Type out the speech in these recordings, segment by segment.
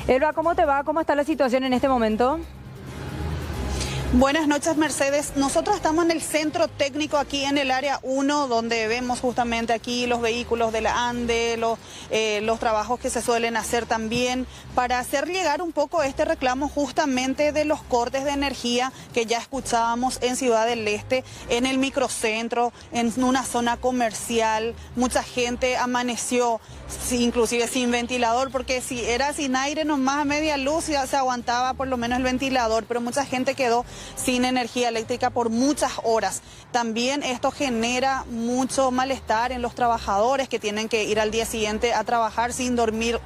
Elba, ¿cómo te va? ¿Cómo está la situación en este momento? Buenas noches, Mercedes. Nosotros estamos en el centro técnico aquí en el área 1, donde vemos justamente aquí los vehículos de la ANDE, los trabajos que se suelen hacer también para hacer llegar un poco este reclamo justamente de los cortes de energía que ya escuchábamos en Ciudad del Este, en el microcentro, en una zona comercial. Mucha gente amaneció inclusive sin ventilador, porque si era sin aire nomás a media luz ya se aguantaba por lo menos el ventilador, pero mucha gente quedó sin energía eléctrica por muchas horas. También esto genera mucho malestar en los trabajadores que tienen que ir al día siguiente a trabajar sin dormir,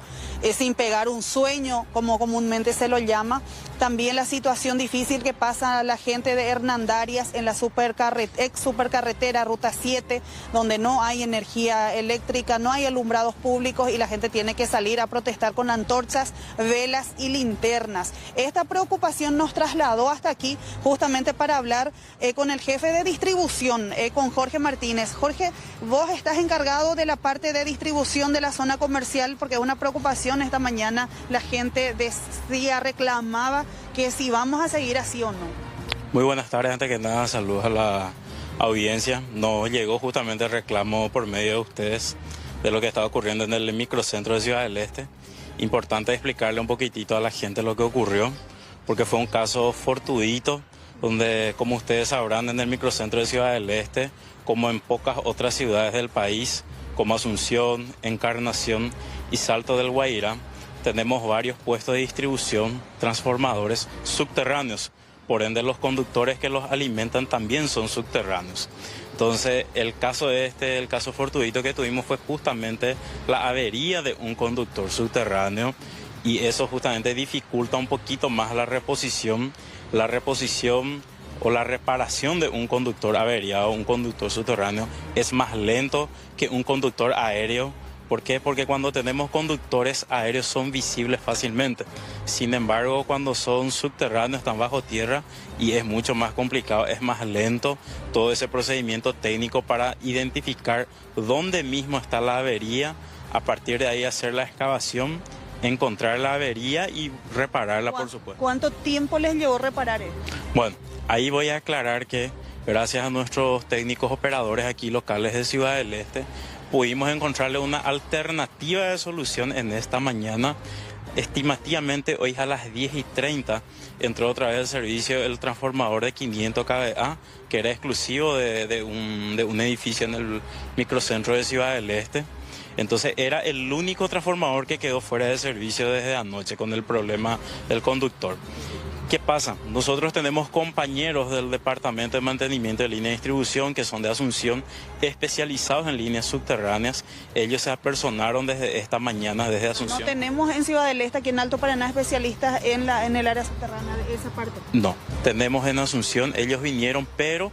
sin pegar un sueño, como comúnmente se lo llama. También la situación difícil que pasa la gente de Hernandarias en la ex supercarretera Ruta 7, donde no hay energía eléctrica, no hay alumbrados públicos y la gente tiene que salir a protestar con antorchas, velas y linternas. Esta preocupación nos trasladó hasta aquí justamente para hablar con el jefe de distribución, con Jorge Martínez. Jorge, vos estás encargado de la parte de distribución de la zona comercial, porque es una preocupación esta mañana. La gente decía, reclamaba que si vamos a seguir así o no. Muy buenas tardes, antes que nada saludos a la audiencia. Nos llegó justamente el reclamo por medio de ustedes de lo que estaba ocurriendo en el microcentro de Ciudad del Este. Importante explicarle un poquitito a la gente lo que ocurrió, porque fue un caso fortuito, donde, como ustedes sabrán, en el microcentro de Ciudad del Este, como en pocas otras ciudades del país, como Asunción, Encarnación y Salto del Guairá, tenemos varios puestos de distribución, transformadores subterráneos. Por ende, los conductores que los alimentan también son subterráneos. Entonces, el caso fortuito que tuvimos fue justamente la avería de un conductor subterráneo, y eso justamente dificulta un poquito más la reposición o la reparación de un conductor averiado, un conductor subterráneo. Es más lento que un conductor aéreo. ¿Por qué? Porque cuando tenemos conductores aéreos son visibles fácilmente. Sin embargo, cuando son subterráneos, están bajo tierra y es mucho más complicado, es más lento todo ese procedimiento técnico para identificar dónde mismo está la avería, a partir de ahí hacer la excavación, encontrar la avería y repararla, por supuesto. ¿Cuánto tiempo les llevó reparar esto? Bueno, ahí voy a aclarar que gracias a nuestros técnicos operadores aquí locales de Ciudad del Este, pudimos encontrarle una alternativa de solución en esta mañana. Estimativamente hoy a las 10:30 entró otra vez el servicio el transformador de 500 kVA, que era exclusivo de un edificio en el microcentro de Ciudad del Este. Entonces era el único transformador que quedó fuera de servicio desde anoche con el problema del conductor. ¿Qué pasa? Nosotros tenemos compañeros del Departamento de Mantenimiento de Línea de Distribución que son de Asunción, especializados en líneas subterráneas. Ellos se apersonaron desde esta mañana, desde Asunción. ¿No tenemos en Ciudad del Este, aquí en Alto Paraná, especialistas en el área subterránea de esa parte? No, tenemos en Asunción, ellos vinieron, pero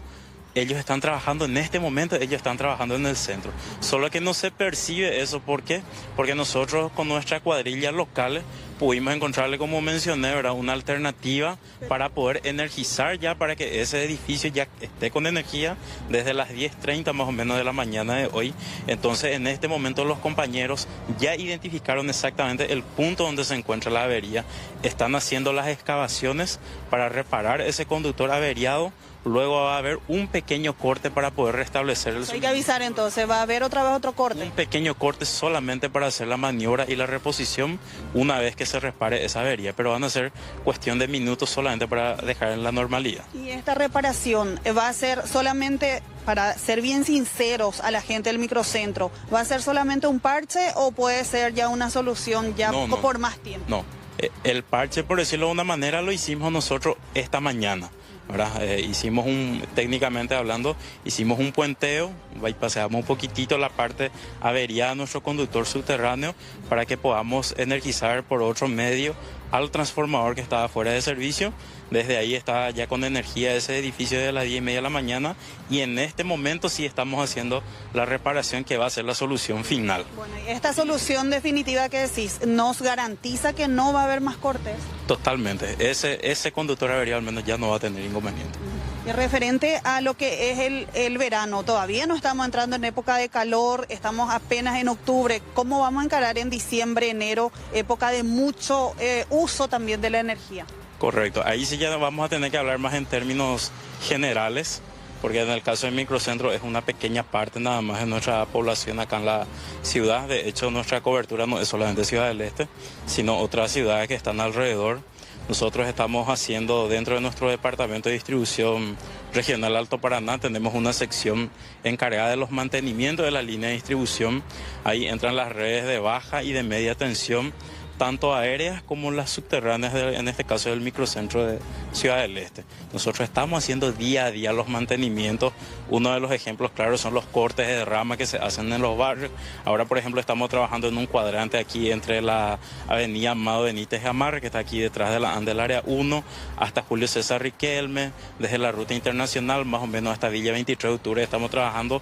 ellos están trabajando en este momento, ellos están trabajando en el centro. Solo que no se percibe eso. ¿Por qué? Porque nosotros con nuestra cuadrilla local pudimos encontrarle, como mencioné, ¿verdad?, una alternativa para poder energizar ya, para que ese edificio ya esté con energía desde las 10:30 más o menos de la mañana de hoy. Entonces, en este momento los compañeros ya identificaron exactamente el punto donde se encuentra la avería. Están haciendo las excavaciones para reparar ese conductor averiado. Luego va a haber un pequeño corte para poder restablecer el suministro. Hay que avisar entonces, ¿va a haber otra vez otro corte? Un pequeño corte solamente para hacer la maniobra y la reposición una vez que se repare esa avería, pero van a ser cuestión de minutos solamente para dejar en la normalidad. ¿Y esta reparación va a ser solamente, para ser bien sinceros a la gente del microcentro, va a ser solamente un parche o puede ser ya una solución ya por más tiempo? No, el parche, por decirlo de una manera, lo hicimos nosotros esta mañana, ¿verdad? Técnicamente hablando, hicimos un puenteo, paseamos un poquitito la parte averiada de nuestro conductor subterráneo para que podamos energizar por otro medio al transformador que estaba fuera de servicio. Desde ahí está ya con energía ese edificio de las 10:30 de la mañana, y en este momento sí estamos haciendo la reparación que va a ser la solución final. Bueno, y esta solución definitiva que decís, ¿nos garantiza que no va a haber más cortes? Totalmente. Ese conductor averiado al menos ya no va a tener inconveniente. Y referente a lo que es el verano, todavía no estamos entrando en época de calor, estamos apenas en octubre. ¿Cómo vamos a encarar en diciembre, enero, época de mucho uso también de la energía? Correcto, ahí sí ya vamos a tener que hablar más en términos generales, porque en el caso del microcentro es una pequeña parte nada más de nuestra población acá en la ciudad. De hecho, nuestra cobertura no es solamente Ciudad del Este, sino otras ciudades que están alrededor. Nosotros estamos haciendo dentro de nuestro departamento de distribución regional Alto Paraná, tenemos una sección encargada de los mantenimientos de la línea de distribución. Ahí entran las redes de baja y de media tensión, tanto aéreas como las subterráneas, en este caso del microcentro de Ciudad del Este. Nosotros estamos haciendo día a día los mantenimientos. Uno de los ejemplos claros son los cortes de derrama que se hacen en los barrios. Ahora, por ejemplo, estamos trabajando en un cuadrante aquí entre la avenida Amado Benítez Gamarra, que está aquí detrás de la ANDE del área 1, hasta Julio César Riquelme, desde la ruta internacional más o menos hasta Villa 23 de Octubre. Estamos trabajando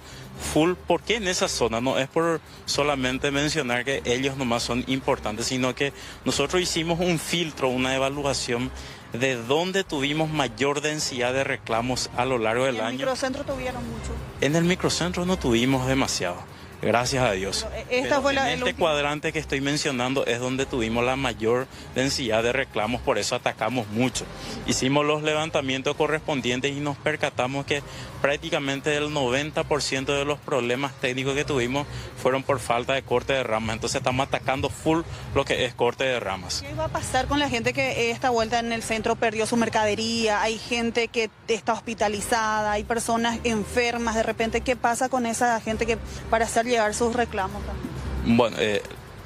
full. ¿Por qué en esa zona? No es por solamente mencionar que ellos nomás son importantes, sino que nosotros hicimos un filtro, una evaluación de dónde tuvimos mayor densidad de reclamos a lo largo del año. ¿En el microcentro tuvieron mucho? En el microcentro no tuvimos demasiado, gracias a Dios. Esta fue en este cuadrante que estoy mencionando es donde tuvimos la mayor densidad de reclamos, por eso atacamos mucho. Hicimos los levantamientos correspondientes y nos percatamos que prácticamente el 90% de los problemas técnicos que tuvimos fueron por falta de corte de ramas. Entonces estamos atacando full lo que es corte de ramas. ¿Qué va a pasar con la gente que esta vuelta en el centro perdió su mercadería? Hay gente que está hospitalizada, hay personas enfermas. De repente, ¿qué pasa con esa gente que para hacer llegar sus reclamos también? Bueno,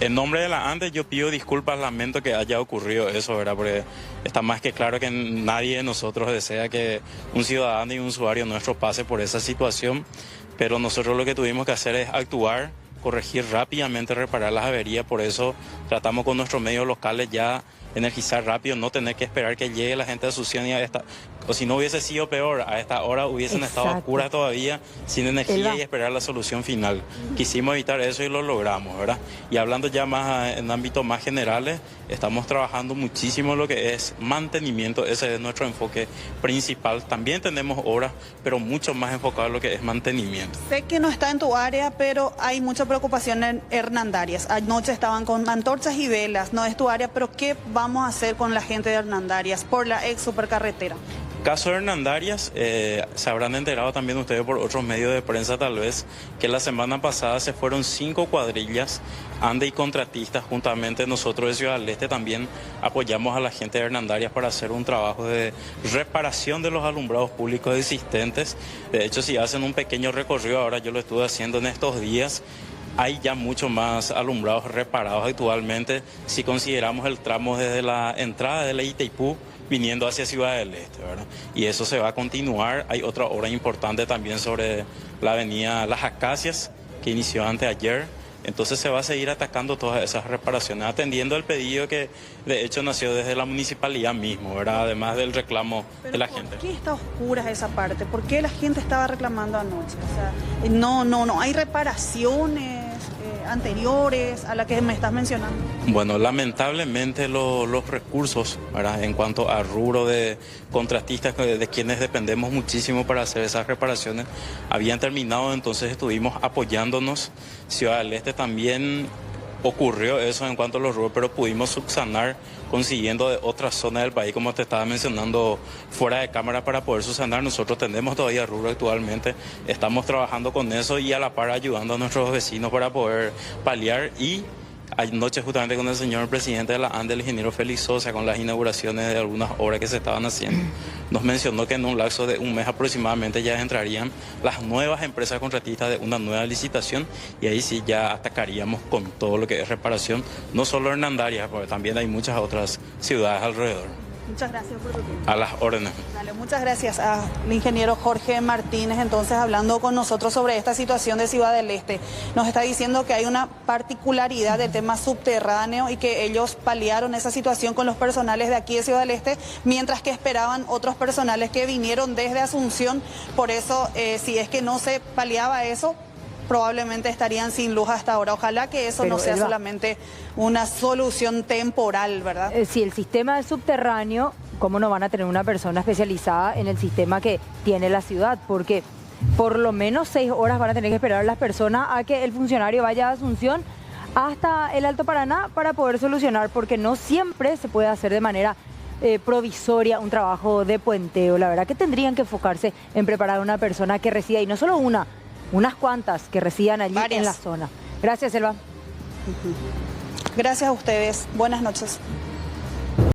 en nombre de la ANDE yo pido disculpas, lamento que haya ocurrido eso, ¿verdad? Porque está más que claro que nadie de nosotros desea que un ciudadano y un usuario nuestro pase por esa situación, pero nosotros lo que tuvimos que hacer es actuar, corregir rápidamente, reparar las averías. Por eso tratamos con nuestros medios locales ya energizar rápido, no tener que esperar que llegue la gente de Asunción o si no hubiese sido peor, a esta hora hubiesen estado oscuras todavía, sin energía y esperar la solución final. Quisimos evitar eso y lo logramos, ¿verdad? Y hablando ya más en ámbitos más generales, estamos trabajando muchísimo lo que es mantenimiento, ese es nuestro enfoque principal. También tenemos obras, pero mucho más enfocado en lo que es mantenimiento. Sé que no está en tu área, pero hay mucha preocupación en Hernandarias. Anoche estaban con antorchas y velas, no es tu área, pero ¿qué vamos a hacer con la gente de Hernandarias por la ex supercarretera? Caso de Hernandarias, se habrán enterado también ustedes por otros medios de prensa tal vez, que la semana pasada se fueron 5 cuadrillas, ANDE y contratistas, juntamente nosotros de Ciudad del Este también apoyamos a la gente de Hernandarias para hacer un trabajo de reparación de los alumbrados públicos existentes. De hecho, si hacen un pequeño recorrido, ahora yo lo estuve haciendo en estos días, hay ya mucho más alumbrados reparados actualmente si consideramos el tramo desde la entrada de la Itaipú viniendo hacia Ciudad del Este, ¿verdad? Y eso se va a continuar. Hay otra obra importante también sobre la avenida Las Acacias que inició anteayer. Entonces se va a seguir atacando todas esas reparaciones, atendiendo el pedido que de hecho nació desde la municipalidad mismo, ¿verdad? Además del reclamo de la gente. ¿Por qué está oscura esa parte? ¿Por qué la gente estaba reclamando anoche? O sea, no hay reparaciones anteriores a la que me estás mencionando. Bueno, lamentablemente los recursos, ¿verdad? En cuanto a rubro de contratistas de quienes dependemos muchísimo para hacer esas reparaciones, habían terminado, entonces estuvimos apoyándonos. Ciudad del Este también ocurrió eso en cuanto a los rubros, pero pudimos subsanar consiguiendo de otras zonas del país, como te estaba mencionando fuera de cámara, para poder subsanar. Nosotros tenemos todavía rubro actualmente, estamos trabajando con eso y a la par ayudando a nuestros vecinos para poder paliar. Y anoche justamente con el señor presidente de la ANDE, el ingeniero Félix Sosa, con las inauguraciones de algunas obras que se estaban haciendo, nos mencionó que en un lapso de un mes aproximadamente ya entrarían las nuevas empresas contratistas de una nueva licitación y ahí sí ya atacaríamos con todo lo que es reparación, no solo Hernandarias, porque también hay muchas otras ciudades alrededor. Muchas gracias por tu tiempo. A las órdenes. Dale, muchas gracias al ingeniero Jorge Martínez, entonces hablando con nosotros sobre esta situación de Ciudad del Este. Nos está diciendo que hay una particularidad del tema subterráneo y que ellos paliaron esa situación con los personales de aquí de Ciudad del Este, mientras que esperaban otros personales que vinieron desde Asunción. Por eso, si es que no se paliaba eso, probablemente estarían sin luz hasta ahora. Ojalá que eso no sea solamente una solución temporal, ¿verdad? Si el sistema subterráneo ¿cómo no van a tener una persona especializada en el sistema que tiene la ciudad? Porque por lo menos 6 horas van a tener que esperar las personas a que el funcionario vaya a Asunción hasta el Alto Paraná para poder solucionar, porque no siempre se puede hacer de manera provisoria un trabajo de puenteo. La verdad que tendrían que enfocarse en preparar a una persona que resida, y no solo una, unas cuantas que residan allí en la zona. Gracias, Selva. Gracias a ustedes. Buenas noches.